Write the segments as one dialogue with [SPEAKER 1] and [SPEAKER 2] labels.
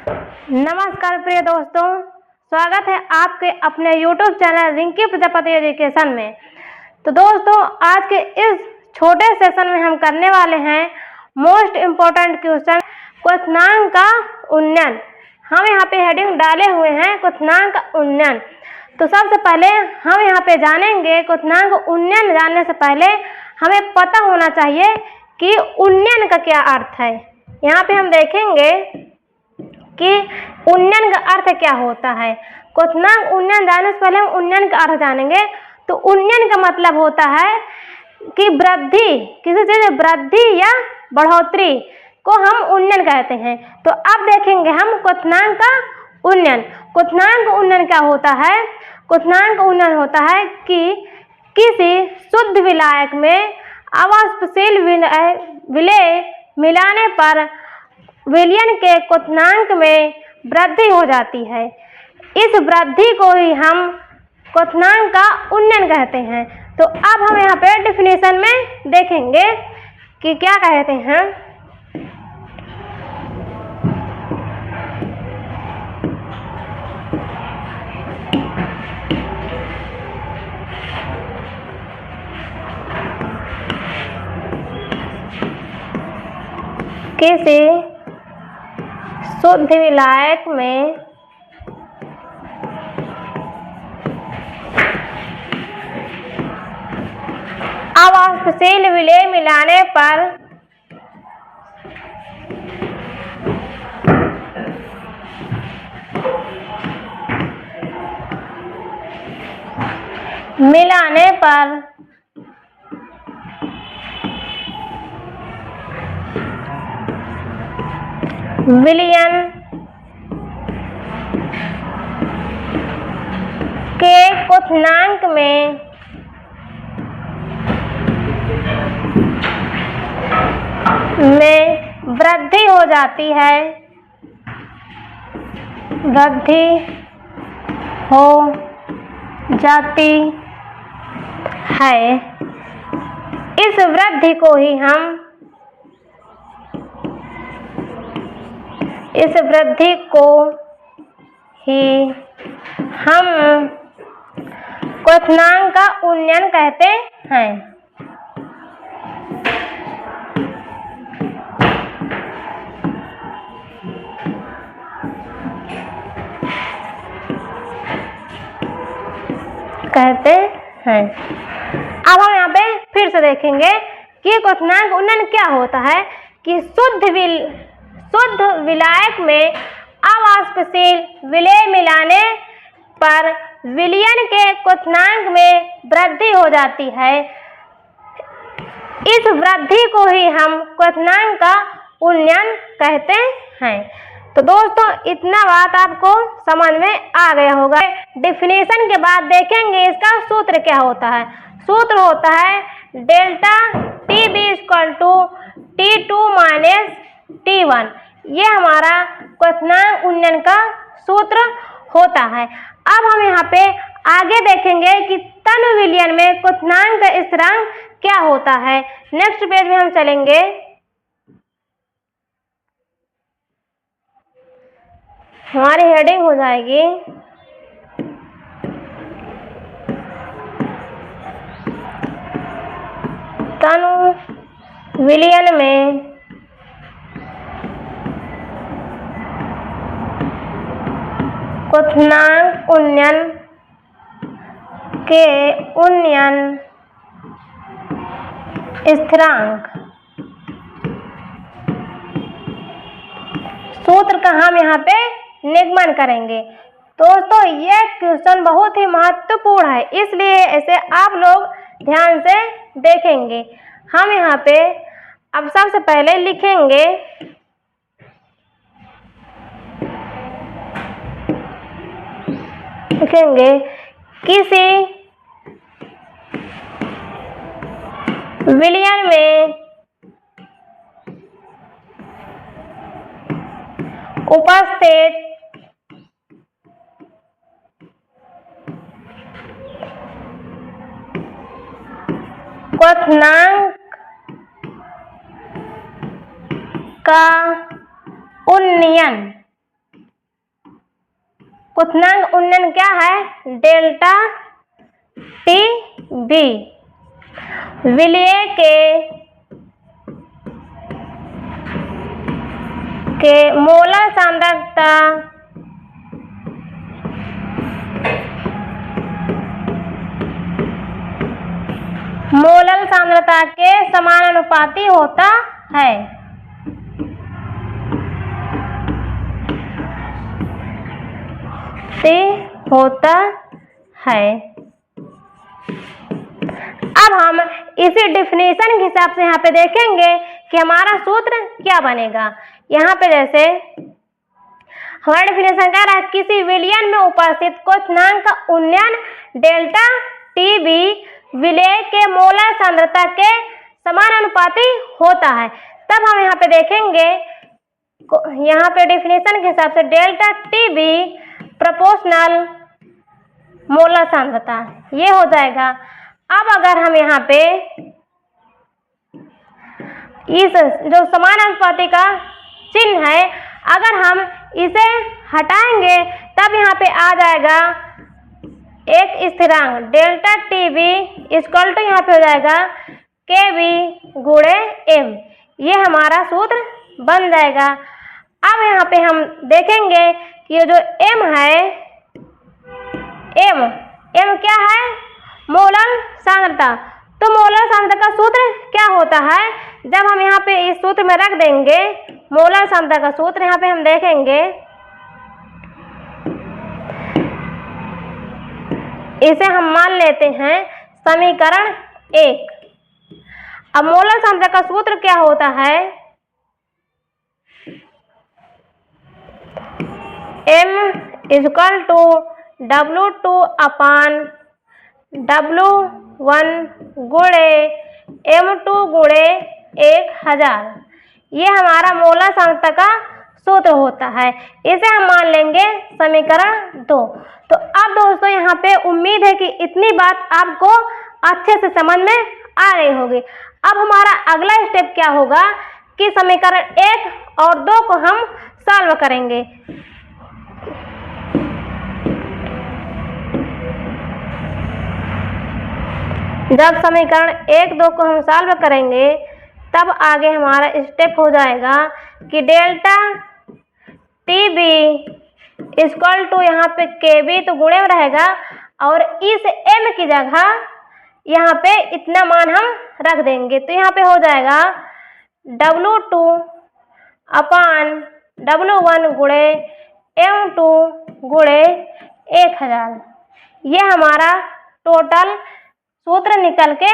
[SPEAKER 1] नमस्कार प्रिय दोस्तों, स्वागत है आपके अपने YouTube channel Rinki Prajapati education में। तो दोस्तों, आज के इस छोटे सेशन में हम करने वाले हैं मोस्ट इम्पोर्टेंट क्वेश्चन क्वथनांक का उन्नयन। हम यहाँ पे हेडिंग डाले हुए हैं क्वथनांक का उन्नयन। तो सबसे पहले हम यहाँ पे जानेंगे क्वथनांक उन्नयन। जानने से पहले हमें पता होना चाहिए कि उन्नयन का क्या अर्थ है। यहाँ पे हम देखेंगे कि उन्नयन का अर्थ क्या होता है। क्वथनांक उन्नयन जानने से पहले हम उन्नयन का अर्थ जानेंगे। तो उन्नयन का मतलब होता है कि वृद्धि, किसी चीज वृद्धि या बढ़ोतरी को हम उन्नयन कहते हैं। तो अब देखेंगे हम क्वथनांक का उन्नयन। क्वथनांक उन्नयन क्या होता है? क्वथनांक उन्नयन होता है कि किसी शुद्ध विलायक में अवाष्पशील विलेय मिलाने पर विलयन के क्वथनांक में वृद्धि हो जाती है। इस वृद्धि को ही हम क्वथनांक का उन्नयन कहते हैं। तो अब हम यहाँ पे डेफिनेशन में देखेंगे कि क्या कहते हैं। किसी शुद्ध विलायक में अवाष्पशील विलेय मिलाने पर विलयन के क्वथनांक में वृद्धि हो जाती है। वृद्धि हो जाती है। इस वृद्धि को ही हम क्वथनांक का उन्नयन कहते हैं। अब हम यहाँ पे फिर से देखेंगे कि क्वथनांक उन्नयन क्या होता है। कि शुद्ध विलायक में अवाष्पशील विलेय मिलाने पर विलयन के क्वथनांक में वृद्धि हो जाती है। इस वृद्धि को ही हम क्वथनांक का उन्नयन कहते हैं। तो दोस्तों, इतना बात आपको समझ में आ गया होगा। डेफिनेशन के बाद देखेंगे इसका सूत्र क्या होता है। सूत्र होता है डेल्टा TB = T2 - T1। ये हमारा क्वथनांक उन्नयन का सूत्र होता है। अब हम यहाँ पे आगे देखेंगे कि तनु विलयन में क्वथनांक का स्थिरांक क्या होता है। नेक्स्ट पेज में हम चलेंगे। हमारी हेडिंग हो जाएगी तनु विलयन में क्वथनांक उन्नयन के उन्नयन स्थिरांक। सूत्र का हम यहाँ पे निगमन करेंगे। दोस्तों, ये क्वेश्चन बहुत ही महत्वपूर्ण है, इसलिए इसे आप लोग ध्यान से देखेंगे। हम यहाँ पे अब सबसे पहले लिखेंगे किसी विलयन में उपस्थित क्वथनांक का उन्नयन क्वथनांक उन्नयन क्या है? Delta T B. विलय के मोलर सांद्रता के समानुपाती होता है। अब हम इसी डिफिनीशन के हिसाब से यहाँ पे देखेंगे कि हमारा सूत्र क्या बनेगा। यहाँ पे जैसे हमारा डिफिनीशन कह रहा है किसी विलयन में उपस्थित क्वथनांक का उन्नयन डेल्टा टी बी विलय के मोलर सांद्रता के समानुपाती होता है। तब हम यहाँ पे देखेंगे, यहाँ पे डिफिनीशन के हिसाब से डेल्टा टी बी प्रोपोर्शनल मोलर सांद्रता ये हो जाएगा। अब अगर हम यहाँ पे इस जो समानुपाती का चिन्ह है अगर हम इसे हटाएंगे तब यहाँ पे आ जाएगा एक स्थिरांक delta T B equal to यहाँ पे हो जाएगा के बी गुणे एम। ये हमारा सूत्र बन जाएगा। अब यहाँ पे हम देखेंगे कि ये जो एम है, एम क्या है? मोलर सांद्रता। तो मोलर सांद्रता का सूत्र क्या होता है? जब हम यहाँ पे इस सूत्र में रख देंगे मोलर सांद्रता का सूत्र, यहाँ पे हम देखेंगे इसे हम मान लेते हैं समीकरण 1। अब मोलर सांद्रता का सूत्र क्या होता है? M equal to W2 upon W1 गुणे M2 गुणे 1000। ये हमारा मोलर सांद्रता का सूत्र होता है। इसे हम मान लेंगे समीकरण 2। तो अब दोस्तों यहाँ पे उम्मीद है कि इतनी बात आपको अच्छे से समझ में आ गई होगी। अब हमारा अगला स्टेप क्या होगा कि समीकरण 1 और 2 को हम सॉल्व करेंगे। जब समीकरण 1, 2 को हम सॉल्व करेंगे तब आगे हमारा स्टेप हो जाएगा कि delta T B equal to यहाँ पे के बी तो गुणे में रहेगा और इस एम की जगह यहाँ पे इतना मान हम रख देंगे। तो यहाँ पे हो जाएगा W2 अपान W1 गुणे M2 गुणे 1000। ये हमारा टोटल सूत्र निकल के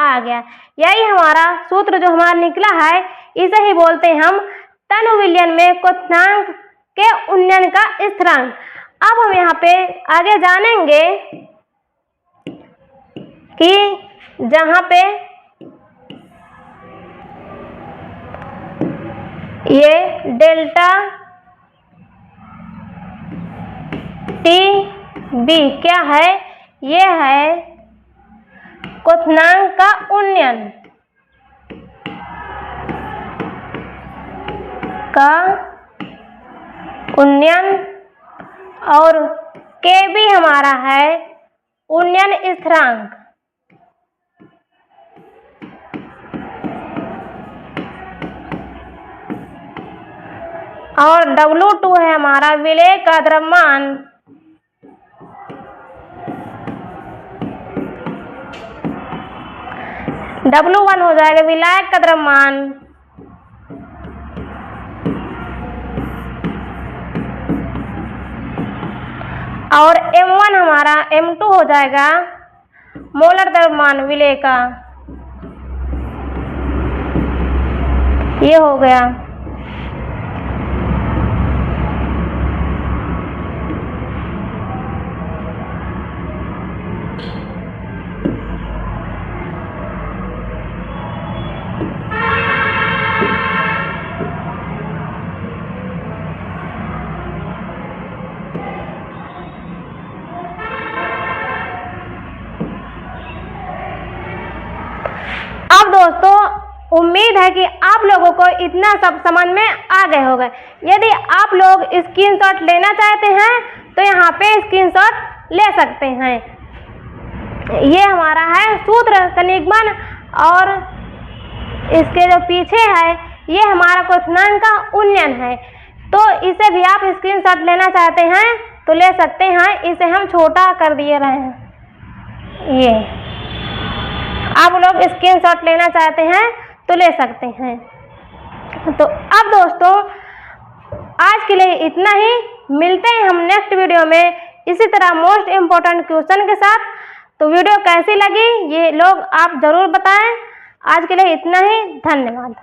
[SPEAKER 1] आ गया। यही हमारा सूत्र जो हमारा निकला है इसे ही बोलते हैं हम तनु विलयन में क्वथनांक के उन्नयन का स्थिरांक। अब हम यहाँ पे आगे जानेंगे कि जहाँ पे ये डेल्टा टी बी क्या है? ये है क्वथनांक का उन्नयन और के बी हमारा है उन्नयन स्थिरांक। और W2 है हमारा विलय का द्रव्यमान। W1 हो जाएगा विलायक का द्रव्यमान। और M1 हमारा M2 हो जाएगा मोलर द्रव्यमान विलय का। ये हो गया। अब दोस्तों उम्मीद उम्मीद है कि आप लोगों को इतना सब समझ में आ गए होंगे। यदि आप लोग स्क्रीनशॉट लेना चाहते हैं तो यहाँ पे स्क्रीनशॉट ले सकते हैं। ये हमारा है सूत्र कनिगमन और इसके जो पीछे है ये हमारा क्वेश्चन का उन्नयन है। तो इसे भी आप स्क्रीनशॉट लेना चाहते हैं तो ले सकते हैं। इसे हम छोटा कर दिए रहे हैं। ये आप लोग स्क्रीनशॉट लेना चाहते हैं तो ले सकते हैं। तो अब दोस्तों आज के लिए इतना ही। मिलते हैं हम नेक्स्ट वीडियो में इसी तरह मोस्ट इम्पोर्टेंट क्वेश्चन के साथ। तो वीडियो कैसी लगी ये लोग आप ज़रूर बताएं। आज के लिए इतना ही। धन्यवाद।